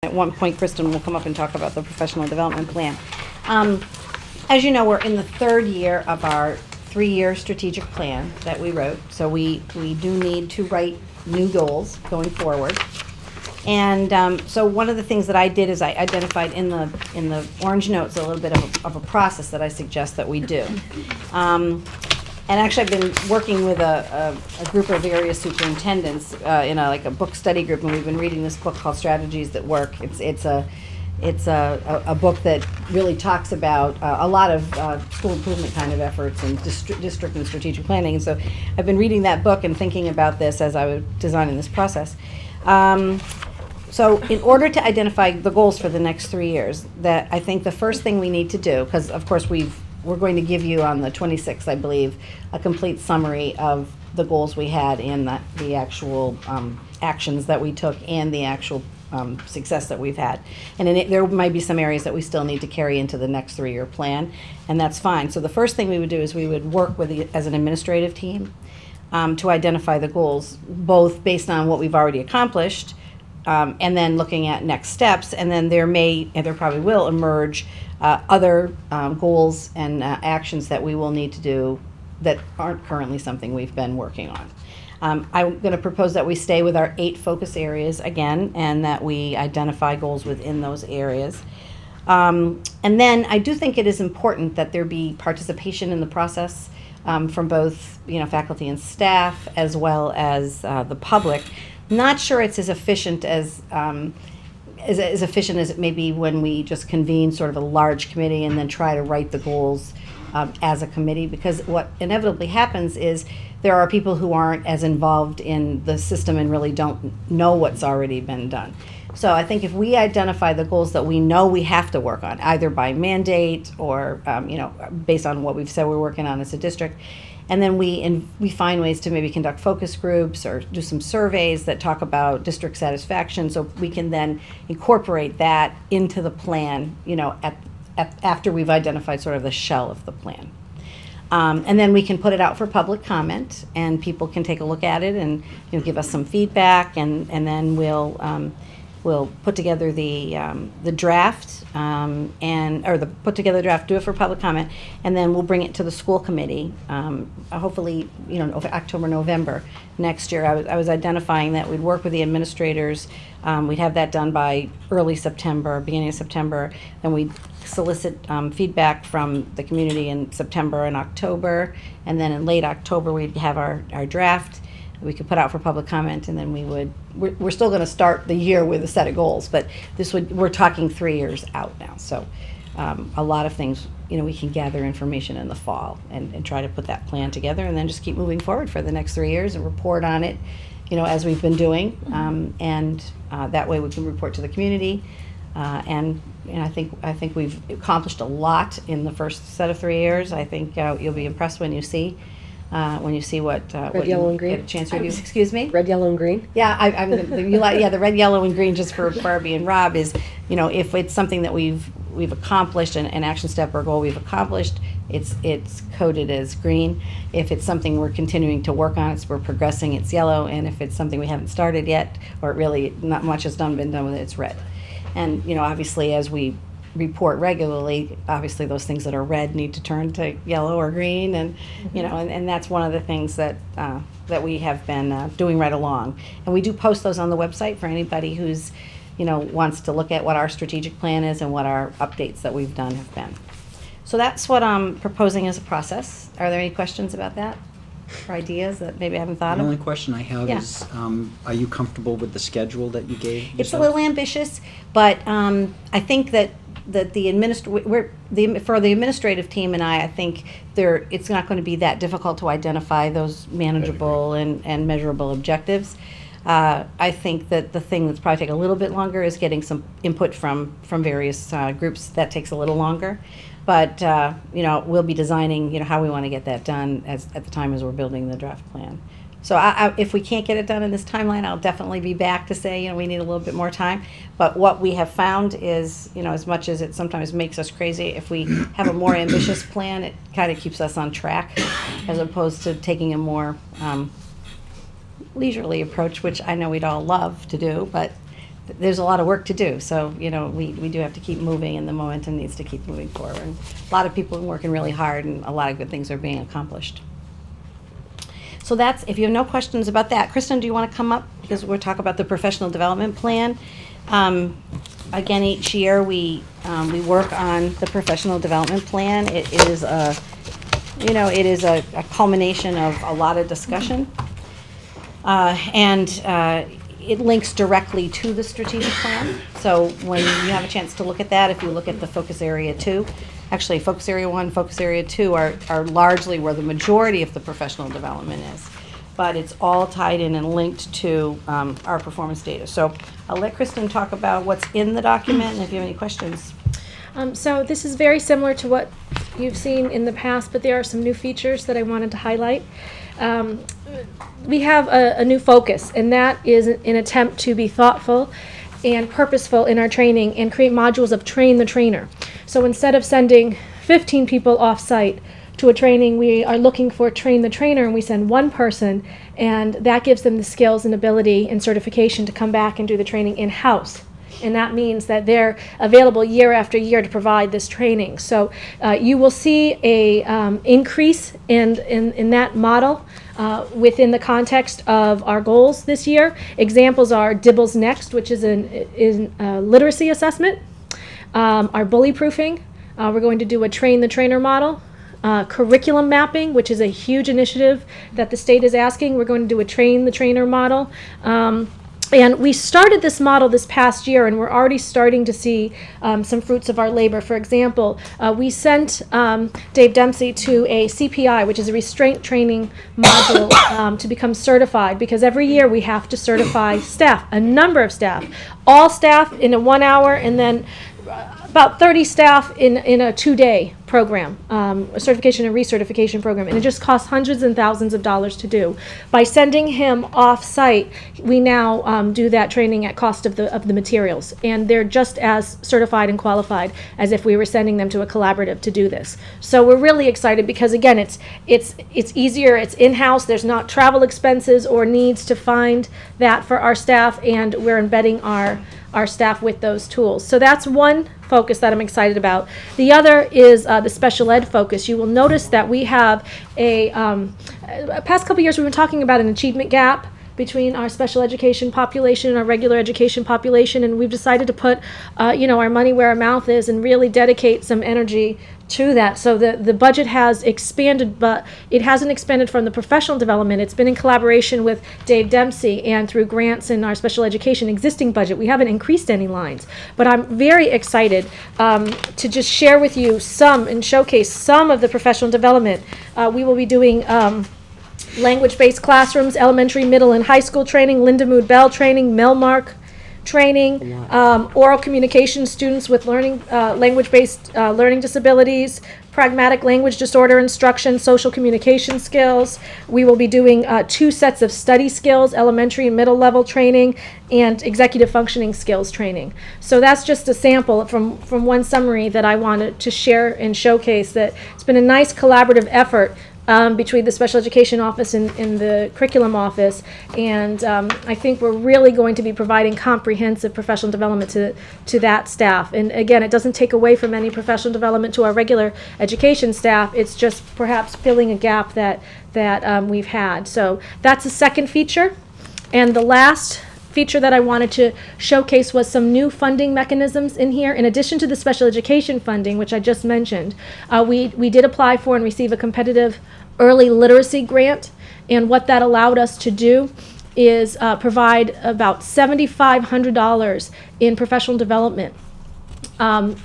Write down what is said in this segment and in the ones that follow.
At one point, Kristen will come up and talk about the professional development plan. As you know, we're in the third year of our 3-year strategic plan that we wrote. So we do need to write new goals going forward. And so one of the things that I did is I identified in the orange notes a little bit of a process that I suggest that we do. And actually, I've been working with a group of various superintendents in a book study group, and we've been reading this book called Strategies That Work. It's a book that really talks about a lot of school improvement kind of efforts and district and strategic planning. And so I've been reading that book and thinking about this as I was designing this process. So in order to identify the goals for the next 3 years, that I think the first thing we need to do, because of course we're going to give you on the 26th, I believe, a complete summary of the goals we had and the actual actions that we took and the actual success that we've had. And there might be some areas that we still need to carry into the next 3-year plan, and that's fine. So the first thing we would do is we would work with as an administrative team to identify the goals, both based on what we've already accomplished, and then looking at next steps, and then there probably will emerge other goals and actions that we will need to do that aren't currently something we've been working on. I'm going to propose that we stay with our 8 focus areas again, and that we identify goals within those areas. And then I do think it is important that there be participation in the process from both faculty and staff, as well as the public. Not sure it's as efficient as efficient as it may be when we just convene sort of a large committee and then try to write the goals as a committee, because what inevitably happens is there are people who aren't as involved in the system and really don't know what's already been done. So I think if we identify the goals that we know we have to work on, either by mandate or based on what we've said we're working on as a district, and then we find ways to maybe conduct focus groups or do some surveys that talk about district satisfaction, so we can then incorporate that into the plan, after we've identified sort of the shell of the plan. And then we can put it out for public comment, and people can take a look at it and give us some feedback, and then we'll put together the draft put together the draft, do it for public comment, and then we'll bring it to the school committee. Hopefully, October, November next year. I was identifying that we'd work with the administrators. We'd have that done by early September, beginning of September. Then we'd solicit feedback from the community in September and October, and then in late October we'd have our draft. We could put out for public comment, and then we're still going to start the year with a set of goals, but we're talking 3 years out now. So a lot of things, we can gather information in the fall and try to put that plan together, and then just keep moving forward for the next 3 years and report on it, as we've been doing, and that way we can report to the community. And I think we've accomplished a lot in the first set of 3 years. I think you'll be impressed when you see what red, yellow, and green. Get a chance to review. Excuse me. Red, yellow, and green. Yeah, the red, yellow, and green. Just for Barbie and Rob is, if it's something that we've accomplished, an action step or goal we've accomplished, it's coded as green. If it's something we're continuing to work on, we're progressing, it's yellow. And if it's something we haven't started yet, or really not much has been done with it, it's red. And obviously, as we report regularly, obviously those things that are red need to turn to yellow or green, and and that's one of the things that we have been doing right along. And we do post those on the website for anybody who's wants to look at what our strategic plan is and what our updates that we've done have been. So that's what I'm proposing as a process. Are there any questions about that, or ideas that maybe I haven't thought of? The only question I have is, are you comfortable with the schedule that you gave yourself? It's a little ambitious, but I think that for the administrative team and I think it's not going to be that difficult to identify those manageable and measurable objectives. I think that the thing that's probably take a little bit longer is getting some input from various groups. That takes a little longer, but we'll be designing how we want to get that done at the time as we're building the draft plan. So if we can't get it done in this timeline, I'll definitely be back to say, we need a little bit more time. But what we have found is, as much as it sometimes makes us crazy, if we have a more ambitious plan, it kind of keeps us on track, as opposed to taking a more leisurely approach, which I know we'd all love to do, but there's a lot of work to do. So, you know, we do have to keep moving, and the momentum needs to keep moving forward. And a lot of people are working really hard, and a lot of good things are being accomplished. So that's, if you have no questions about that. Kristen, do you want to come up? Because we'll talk about the professional development plan. Again, each year we work on the professional development plan. It is a, you know, it is a culmination of a lot of discussion. It links directly to the strategic plan. So when you have a chance to look at that, if you look at the focus area 2, actually focus area 1, focus area 2 are largely where the majority of the professional development is. But it's all tied in and linked to our performance data. So I'll let Kristen talk about what's in the document, and if you have any questions. So this is very similar to what you've seen in the past, but there are some new features that I wanted to highlight. We have a new focus, and that is an attempt to be thoughtful and purposeful in our training and create modules of train the trainer. So instead of sending 15 people off-site to a training, we are looking for train the trainer, and we send one person, and that gives them the skills and ability and certification to come back and do the training in-house. And that means that they're available year after year to provide this training. So you will see a increase in that model within the context of our goals this year. Examples are DIBELS Next, which is a literacy assessment, our bully proofing. We're going to do a train the trainer model. Curriculum mapping, which is a huge initiative that the state is asking. We're going to do a train the trainer model. And we started this model this past year, and we're already starting to see some fruits of our labor. For example, we sent Dave Dempsey to a CPI, which is a restraint training module, to become certified, because every year we have to certify staff, a number of staff, all staff in a 1 hour, and then about 30 staff in a 2-day program, a certification and recertification program, and it just costs hundreds and thousands of dollars to do. By sending him off-site, we now do that training at cost of the materials, and they're just as certified and qualified as if we were sending them to a collaborative to do this. So we're really excited because, again, it's easier, it's in-house, there's not travel expenses or needs to find that for our staff, and we're embedding our staff with those tools. So that's one focus that I'm excited about. The other is the special ed focus. You will notice that we have a past couple years we've been talking about an achievement gap between our special education population and our regular education population, and we've decided to put our money where our mouth is and really dedicate some energy to that. So the budget has expanded, but it hasn't expanded from the professional development. It's been in collaboration with Dave Dempsey and through grants in our special education existing budget. We haven't increased any lines, but I'm very excited to just share with you some and showcase some of the professional development. We will be doing language-based classrooms, elementary, middle, and high school training, Linda Mood Bell training, Melmark training, oral communication students with language-based learning disabilities, pragmatic language disorder instruction, social communication skills. We will be doing 2 sets of study skills, elementary and middle level training, and executive functioning skills training. So that's just a sample from one summary that I wanted to share and showcase that it's been a nice collaborative effort between the special education office and the curriculum office, and I think we're really going to be providing comprehensive professional development to that staff. And again, it doesn't take away from any professional development to our regular education staff. It's just perhaps filling a gap that we've had. So that's a second feature. And the last feature that I wanted to showcase was some new funding mechanisms in here. In addition to the special education funding, which I just mentioned, we did apply for and receive a competitive early literacy grant, and what that allowed us to do is provide about $7,500 in professional development.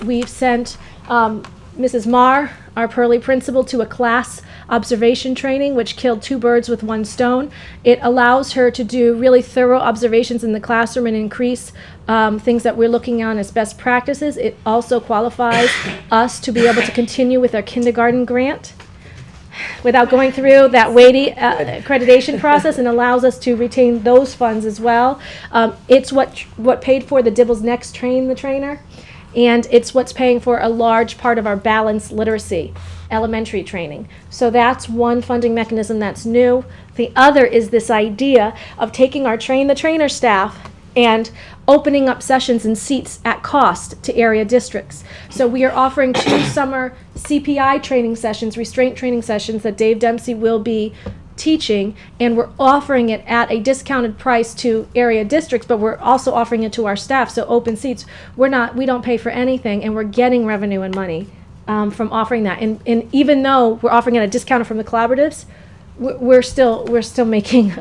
We've sent Mrs. Marr, our Pearly principal, to a class observation training, which killed 2 birds with 1 stone. It allows her to do really thorough observations in the classroom and increase things that we're looking on as best practices. It also qualifies us to be able to continue with our kindergarten grant without going through that weighty accreditation process, and allows us to retain those funds as well. It's what paid for the DIBELS Next Train the Trainer, and it's what's paying for a large part of our balanced literacy elementary training. So that's one funding mechanism that's new. The other is this idea of taking our Train the Trainer staff and opening up sessions and seats at cost to area districts. So we are offering 2 summer CPI training sessions, restraint training sessions that Dave Dempsey will be teaching, and we're offering it at a discounted price to area districts, but we're also offering it to our staff. So open seats, we don't pay for anything, and we're getting revenue and money from offering that. And even though we're offering it at a discount from the collaboratives, we're still making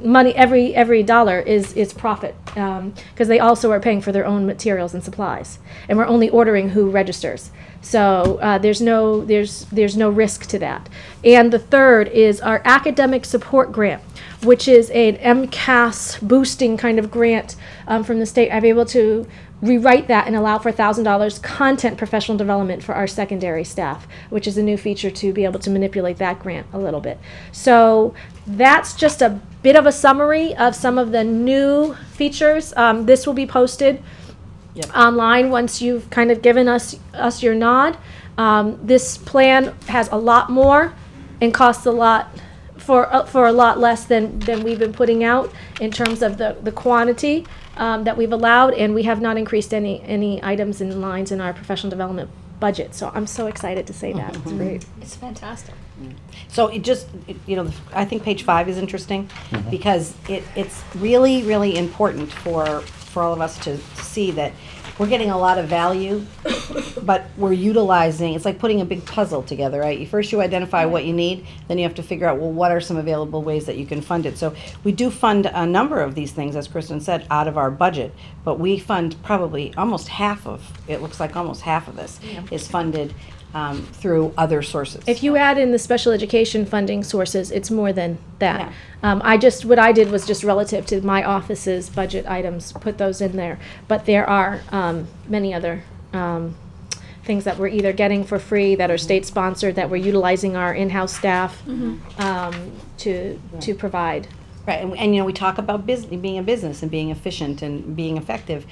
money. Every dollar is profit, because they also are paying for their own materials and supplies, and we're only ordering who registers. So there's no risk to that. And the third is our academic support grant, which is an MCAS boosting kind of grant from the state. I'm able to rewrite that and allow for $1,000 content professional development for our secondary staff, which is a new feature to be able to manipulate that grant a little bit. So that's just a bit of a summary of some of the new features. This will be posted online once you've kind of given us your nod. This plan has a lot more and costs a lot for a lot less than we've been putting out in terms of the quantity that we've allowed, and we have not increased any items and lines in our professional development budget. So I'm so excited to say that. It's great. It's fantastic. So I think page 5 is interesting because it's really, really important for all of us to see that we're getting a lot of value, but we're utilizing, it's like putting a big puzzle together, right? First you identify what you need, then you have to figure out, well, what are some available ways that you can fund it? So we do fund a number of these things, as Kristen said, out of our budget, but we fund probably almost half of this is funded through other sources. If you add in the special education funding sources, it's more than that. What I did was just relative to my office's budget items, put those in there. But there are many other things that we're either getting for free that are state sponsored, that we're utilizing our in-house staff to provide. Right, and we talk about being a business and being efficient and being effective.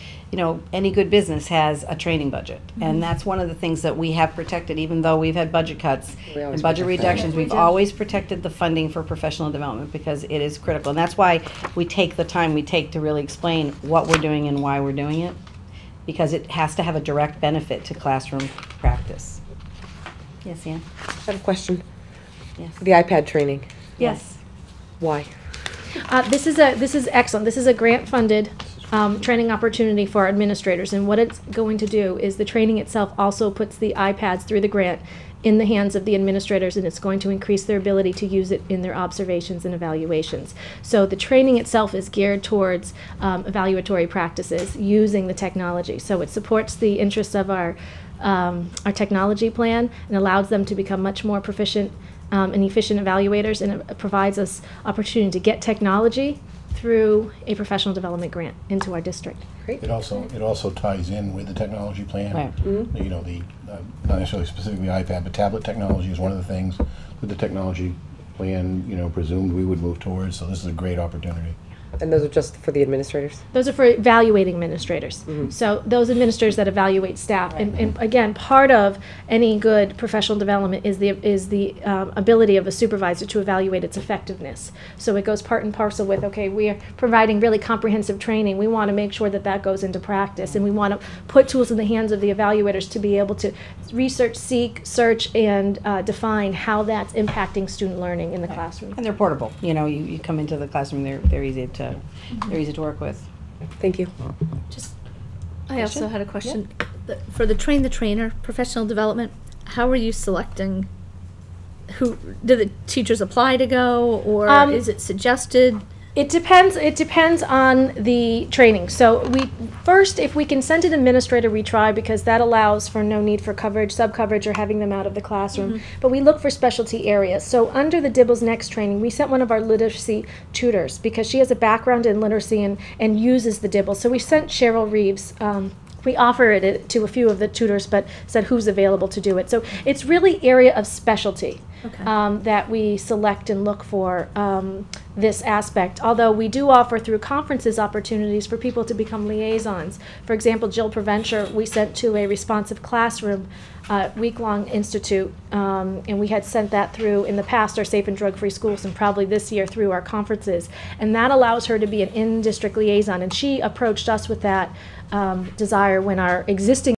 Any good business has a training budget, and that's one of the things that we have protected. Even though we've had budget cuts and budget reductions, we've always protected the funding for professional development because it is critical, and that's why we take the time we take to really explain what we're doing and why we're doing it, because it has to have a direct benefit to classroom practice. Yes, Ann? I have a question. Yes. The iPad training. Yes. Why? This is excellent. This is a grant-funded training opportunity for our administrators, and what it's going to do is the training itself also puts the iPads through the grant in the hands of the administrators, and it's going to increase their ability to use it in their observations and evaluations. So the training itself is geared towards evaluatory practices using the technology. So it supports the interests of our technology plan and allows them to become much more proficient and efficient evaluators, and it provides us opportunity to get technology through a professional development grant into our district. Great. It also ties in with the technology plan. Right. The not necessarily specifically iPad, but tablet technology is one of the things with the technology plan, presumed we would move towards. So this is a great opportunity. And those are just for the administrators? Those are for evaluating administrators. So those administrators that evaluate staff. And again, part of any good professional development is the ability of a supervisor to evaluate its effectiveness. So it goes part and parcel with, okay, we are providing really comprehensive training. We want to make sure that that goes into practice. And we want to put tools in the hands of the evaluators to be able to research, search, and define how that's impacting student learning in the classroom. And they're portable. You come into the classroom, they're easy to work with. Thank you. I also had a question. For the train the trainer professional development, how are you selecting who do the teachers apply to go, or is it suggested? It depends on the training. So if we can send an administrator, we try, because that allows for no need for coverage, sub-coverage, or having them out of the classroom. But we look for specialty areas. So under the Dibbles Next training, we sent one of our literacy tutors because she has a background in literacy and uses the Dibbles. So we sent Cheryl Reeves. We offered it to a few of the tutors, but said who's available to do it. So it's really area of specialty. Okay. that we select and look for this aspect. Although we do offer through conferences opportunities for people to become liaisons. For example, Jill Preventure, we sent to a responsive classroom week-long institute, and we had sent that through in the past our Safe and Drug-Free Schools, and probably this year through our conferences. And that allows her to be an in-district liaison, and she approached us with that desire when our existing